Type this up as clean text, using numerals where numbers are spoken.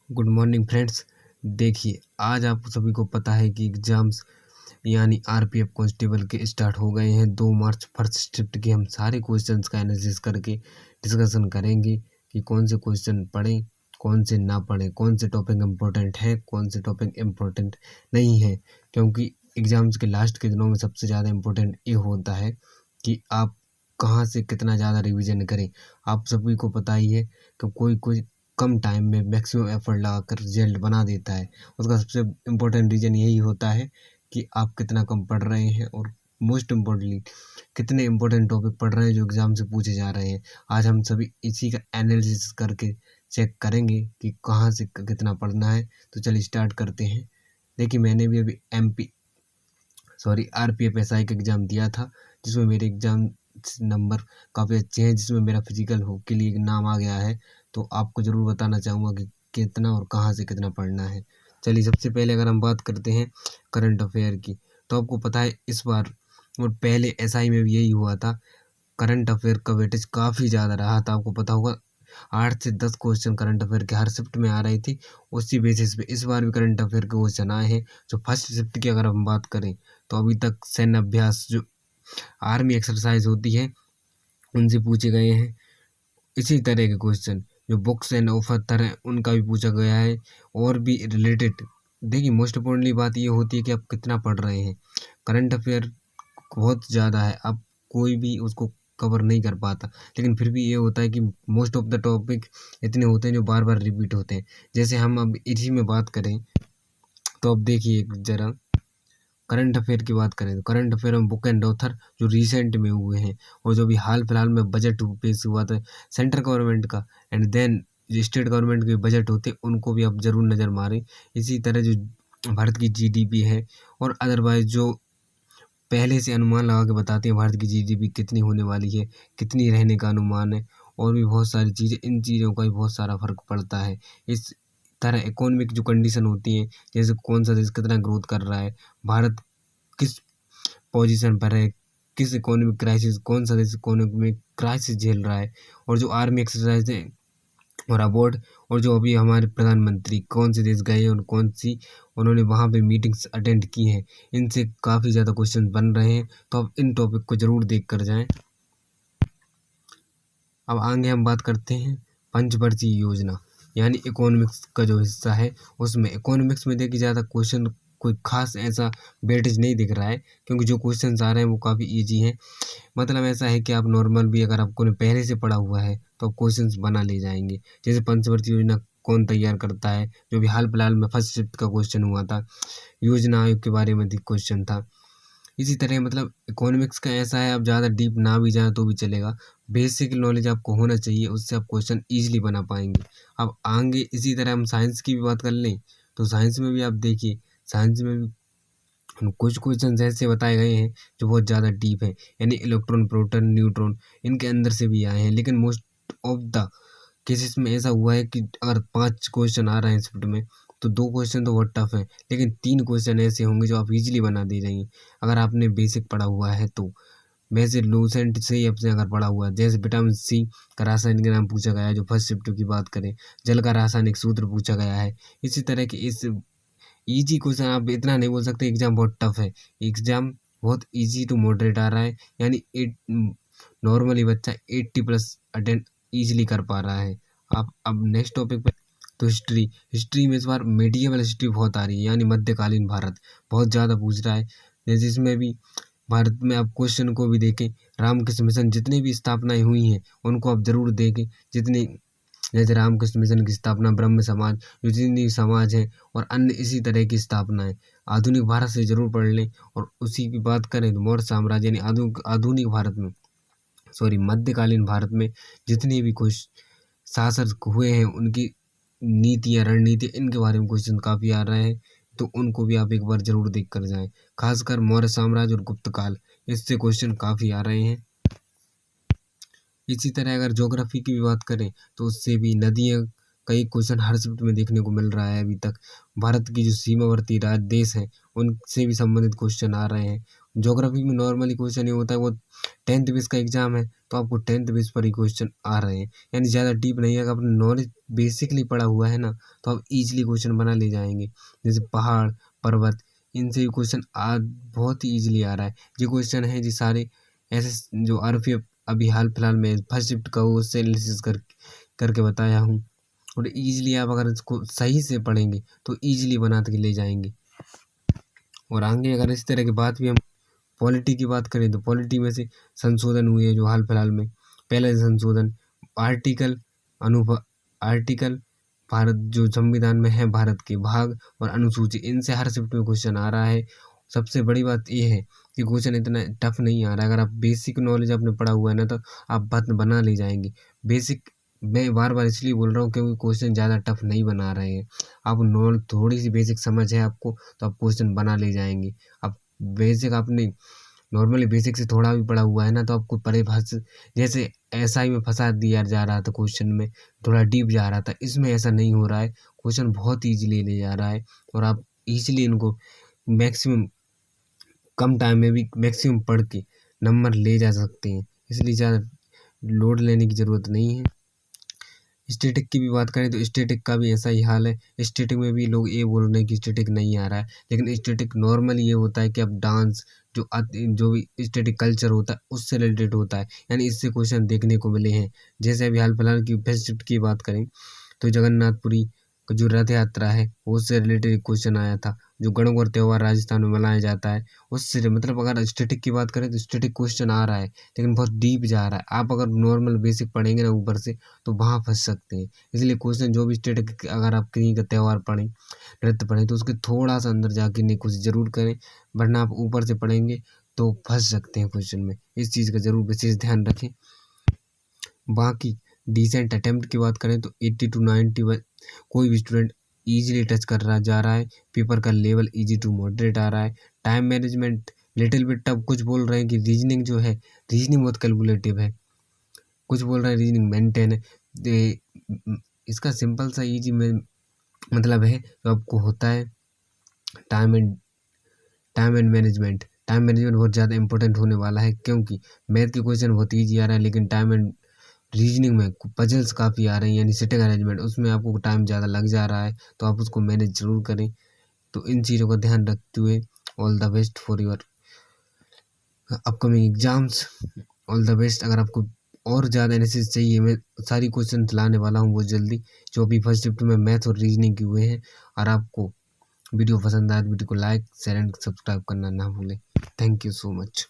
Good morning friends. देखिए, आज आप सभी को पता है कि एग्ज़ाम्स यानी आरपीएफ कांस्टेबल के स्टार्ट हो गए हैं। 2 मार्च फर्स्ट शिफ्ट के हम सारे क्वेश्चंस का एनालिसिस करके डिस्कशन करेंगे कि कौन से क्वेश्चन पढ़ें, कौन से ना पढ़ें, कौन से टॉपिक इम्पोर्टेंट है, कौन से टॉपिक इम्पोर्टेंट नहीं है। क्योंकि एग्ज़ाम्स के लास्ट के दिनों में सबसे ज़्यादा इम्पोर्टेंट ये होता है कि आप कहाँ से कितना ज़्यादा रिवीजन करें। आप सभी को पता ही है कि कोई कोई कम टाइम में मैक्सिमम एफर्ट लगाकर रिजल्ट बना देता है। उसका सबसे इम्पोर्टेंट रीज़न यही होता है कि आप कितना कम पढ़ रहे हैं और मोस्ट इम्पोर्टेंटली कितने इम्पोर्टेंट टॉपिक पढ़ रहे हैं जो एग्ज़ाम से पूछे जा रहे हैं। आज हम सभी इसी का एनालिसिस करके चेक करेंगे कि कहाँ से कितना पढ़ना है। तो चलिए स्टार्ट करते हैं। देखिए, मैंने भी अभी आरपीएफ एसआई का एग्ज़ाम दिया था, जिसमें मेरे एग्ज़ाम नंबर काफ़ी अच्छे हैं, जिसमें मेरा फिजिकल हो के लिए नाम आ गया है। तो आपको ज़रूर बताना चाहूँगा कि कितना और कहाँ से कितना पढ़ना है। चलिए, सबसे पहले अगर हम बात करते हैं करंट अफेयर की, तो आपको पता है इस बार और पहले एसआई में भी यही हुआ था। करंट अफेयर का वेटेज काफ़ी ज़्यादा रहा था। आपको पता होगा 8 से 10 क्वेश्चन करंट अफेयर के हर शिफ्ट में आ रही थी। उसी बेसिस पे इस बार भी करंट अफेयर के क्वेश्चन आए हैं। जो फर्स्ट शिफ्ट की अगर हम बात करें, तो अभी तक सैन्य अभ्यास जो आर्मी एक्सरसाइज होती है उनसे पूछे गए हैं। इसी तरह के क्वेश्चन जो बुक्स एंड ऑफर हैं उनका भी पूछा गया है और भी रिलेटेड। देखिए, मोस्ट इम्पोर्टेंटली बात ये होती है कि आप कितना पढ़ रहे हैं। करंट अफेयर बहुत ज़्यादा है, अब कोई भी उसको कवर नहीं कर पाता, लेकिन फिर भी ये होता है कि मोस्ट ऑफ द टॉपिक इतने होते हैं जो बार बार रिपीट होते हैं। जैसे हम अब इसी में बात करें, तो अब देखिए ज़रा करंट अफेयर की बात करें तो करंट अफेयर में बुक एंड ऑथर जो रिसेंट में हुए हैं और जो भी हाल फिलहाल में बजट पेश हुआ था सेंट्रल गवर्नमेंट का, एंड देन जो स्टेट गवर्नमेंट के बजट होते हैं उनको भी आप ज़रूर नज़र मारें। इसी तरह जो भारत की जीडीपी है और अदरवाइज जो पहले से अनुमान लगा के बताते हैं भारत की जीडीपी कितनी होने वाली है, कितनी रहने का अनुमान है, और भी बहुत सारी चीज़ें, इन चीज़ों का भी बहुत सारा फ़र्क पड़ता है। इस तरह इकोनॉमिक जो कंडीशन होती है, जैसे कौन सा देश कितना ग्रोथ कर रहा है, भारत किस पोजीशन पर है, किस इकोनॉमिक क्राइसिस, कौन सा देश इकोनॉमिक क्राइसिस झेल रहा है, और जो आर्मी एक्सरसाइज है और अवार्ड, और जो अभी हमारे प्रधानमंत्री कौन से देश गए और कौन सी उन्होंने वहाँ पे मीटिंग्स अटेंड की हैं, इनसे काफ़ी ज़्यादा क्वेश्चन बन रहे हैं। तो आप इन टॉपिक को ज़रूर देख कर जाएँ। अब आगे हम बात करते हैं पंचवर्षीय योजना यानी इकोनॉमिक्स का जो हिस्सा है उसमें। इकोनॉमिक्स में देखिए ज़्यादा क्वेश्चन कोई खास ऐसा वेटेज नहीं दिख रहा है, क्योंकि जो क्वेश्चंस आ रहे हैं वो काफ़ी इजी हैं। मतलब ऐसा है कि आप नॉर्मल भी अगर आपको ने पहले से पढ़ा हुआ है तो आप क्वेश्चंस बना ले जाएंगे। जैसे पंचवर्षीय योजना कौन तैयार करता है, जो भी हाल फिलहाल में फर्स्ट शिफ्ट का क्वेश्चन हुआ था, योजना आयोग के बारे में क्वेश्चन था। इसी तरह मतलब इकोनॉमिक्स का ऐसा है, आप ज़्यादा डीप ना भी जाएँ तो भी चलेगा, बेसिक नॉलेज आपको होना चाहिए, उससे आप क्वेश्चन ईजिली बना पाएंगे। अब आगे इसी तरह हम साइंस की भी बात कर लें, तो साइंस में भी आप देखिए, साइंस में भी कुछ क्वेश्चन ऐसे बताए गए हैं जो बहुत ज़्यादा डीप है, यानी इलेक्ट्रॉन, प्रोटॉन, न्यूट्रॉन इनके अंदर से भी आए हैं। लेकिन मोस्ट ऑफ द केसेस में ऐसा हुआ है कि अगर 5 क्वेश्चन आ रहे हैं शिफ्ट में, तो 2 क्वेश्चन तो बहुत टफ है, लेकिन 3 क्वेश्चन ऐसे होंगे जो आप इजीली बना दे जाएंगे अगर आपने बेसिक पढ़ा हुआ है तो। वैसे लूसेंट से ही आपने अगर पढ़ा हुआ है, जैसे विटामिन सी का रासायनिक नाम पूछा गया है जो फर्स्ट शिफ्ट की बात करें, जल का रासायनिक सूत्र पूछा गया है। इसी तरह के इस ईजी क्वेश्चन आप इतना नहीं बोल सकते एग्जाम बहुत टफ है। एग्जाम बहुत ईजी टू मॉडरेट आ रहा है, यानी एट नॉर्मली बच्चा 80+ अटेंड ईजिली कर पा रहा है। आप अब नेक्स्ट टॉपिक पे, तो हिस्ट्री में इस बार मेडिएवल हिस्ट्री बहुत आ रही है, यानी मध्यकालीन भारत बहुत ज़्यादा पूछ रहा है। जैसे इसमें भी भारत में आप क्वेश्चन को भी देखें, रामकृष्ण मिशन जितनी भी स्थापनाएं हुई हैं उनको आप ज़रूर देखें। जितनी जैसे रामकृष्ण मिशन की स्थापना, ब्रह्म समाज, जो जितनी समाज है और अन्य इसी तरह की स्थापनाएं आधुनिक भारत से ज़रूर पढ़ लें। और उसी की बात करें तो मौर्य साम्राज्य यानी आधुनिक भारत में, मध्यकालीन भारत में जितने भी कुछ शासक हुए हैं उनकी नीति या रणनीति, इनके बारे में क्वेश्चन काफ़ी आ रहे हैं, तो उनको भी आप एक बार ज़रूर देख कर जाएँ। खासकर मौर्य साम्राज्य और गुप्त काल, इससे क्वेश्चन काफ़ी आ रहे हैं। इसी तरह अगर ज्योग्राफी की भी बात करें तो उससे भी नदियाँ, कई क्वेश्चन हर शिफ्ट में देखने को मिल रहा है। अभी तक भारत की जो सीमावर्ती राज्य देश हैं उनसे भी संबंधित क्वेश्चन आ रहे हैं, ज्योग्राफी में नॉर्मली क्वेश्चन ये होता है, वो 10th बेस का एग्जाम है तो आपको 10th बेस पर ही क्वेश्चन आ रहे हैं, यानी ज़्यादा डीप नहीं है। अगर आपने नॉलेज बेसिकली पढ़ा हुआ है ना तो आप इजीली क्वेश्चन बना ले जाएंगे। जैसे पहाड़ पर्वत, इनसे भी क्वेश्चन आ बहुत ही ईजिली आ रहा है। जो क्वेश्चन है जी सारे ऐसे जो RPF अभी हाल फिलहाल में फर्स्ट शिफ्ट का वो उससे एनालिसिस करके बताया हूँ, और ईजिली आप अगर इसको सही से पढ़ेंगे तो ईजिली बना के ले जाएंगे। और आगे अगर इस तरह की बात भी हम पॉलिटी की बात करें तो पॉलिटी में से संशोधन हुए हैं जो हाल फिलहाल में। पहला संशोधन आर्टिकल आर्टिकल भारत जो संविधान में है, भारत के भाग और अनुसूची, इनसे हर शिफ्ट में क्वेश्चन आ रहा है। सबसे बड़ी बात ये है कि क्वेश्चन इतना टफ नहीं आ रहा है। अगर आप बेसिक नॉलेज आपने पढ़ा हुआ है ना तो आप बात बना ले जाएंगे। बेसिक मैं बार बार इसलिए बोल रहा हूँ क्योंकि क्वेश्चन ज़्यादा टफ नहीं बना रहे हैं। आप नॉलेज थोड़ी सी बेसिक समझ है आपको तो आप क्वेश्चन बना ले जाएंगे। आप बेसिक आपने नॉर्मली बेसिक से थोड़ा भी पढ़ा हुआ है ना तो आपको परिभाषा, जैसे SI में फंसा दिया जा रहा था, क्वेश्चन में थोड़ा डीप जा रहा था, इसमें ऐसा नहीं हो रहा है। क्वेश्चन बहुत ईजिली ले जा रहा है और आप इजीली इनको मैक्सिमम कम टाइम में भी मैक्सिमम पढ़ के नंबर ले जा सकते हैं, इसलिए ज़्यादा लोड लेने की ज़रूरत नहीं है। स्टैटिक की भी बात करें तो स्टैटिक का भी ऐसा ही हाल है। स्टैटिक में भी लोग ये बोल रहे हैं कि स्टैटिक नहीं आ रहा है, लेकिन स्टैटिक नॉर्मली ये होता है कि अब डांस जो भी स्टैटिक कल्चर होता है उससे रिलेटेड होता है, यानी इससे क्वेश्चन देखने को मिले हैं। जैसे अभी हाल फिलहाल की फर्स्ट शिफ्ट की बात करें तो जगन्नाथपुरी का जो रथ यात्रा है उससे रिलेटेड क्वेश्चन आया था। जो गणगौर त्यौहार राजस्थान में मनाया जाता है उससे, मतलब अगर स्टैटिक की बात करें तो स्टैटिक क्वेश्चन आ रहा है लेकिन बहुत डीप जा रहा है। आप अगर नॉर्मल बेसिक पढ़ेंगे ना ऊपर से तो वहाँ फंस सकते हैं। इसलिए क्वेश्चन जो भी स्टैटिक, अगर आप कहीं का त्यौहार पढ़ें, नृत्य पढ़ें तो उसके थोड़ा सा अंदर जाके नहीं कोशिश जरूर करें, वरना आप ऊपर से पढ़ेंगे तो फंस सकते हैं क्वेश्चन में। इस चीज़ का जरूर विशेष ध्यान रखें। बाकी डिसेंट अटेम्प्ट की बात करें तो 80 to 90 कोई भी स्टूडेंट इजीली टच कर रहा जा रहा है। पेपर का लेवल इजी टू मॉडरेट आ रहा है। Time management little bit tough, कुछ बोल रहे हैं कि रीजनिंग जो है, रीजनिंग बहुत कैलकुलेटिव है, कुछ बोल रहे हैं रीजनिंग मेंटेन है। इसका सिंपल सा इजी में मतलब है तो आपको होता है time and management. Time management बहुत ज़्यादा इंपॉर्टेंट होने वाला है, क्योंकि मैथ के क्वेश्चन बहुत ईजी आ रहा है लेकिन टाइम एंड रीजनिंग में पजल्स काफ़ी आ रही हैं, यानी सिटिंग अरेंजमेंट, उसमें आपको टाइम ज़्यादा लग जा रहा है तो आप उसको मैनेज जरूर करें। तो इन चीज़ों का ध्यान रखते हुए all the best for your upcoming exams. All the best. अगर आपको और ज़्यादा एनालिसिस चाहिए, मैं सारी क्वेश्चन लाने वाला हूँ बहुत जल्दी, जो अभी फर्स्ट शिफ्ट में मैथ और रीजनिंग के हुए हैं। और आपको वीडियो पसंद आए तो वीडियो को लाइक शेयर एंड सब्सक्राइब करना ना भूलें। Thank you so much.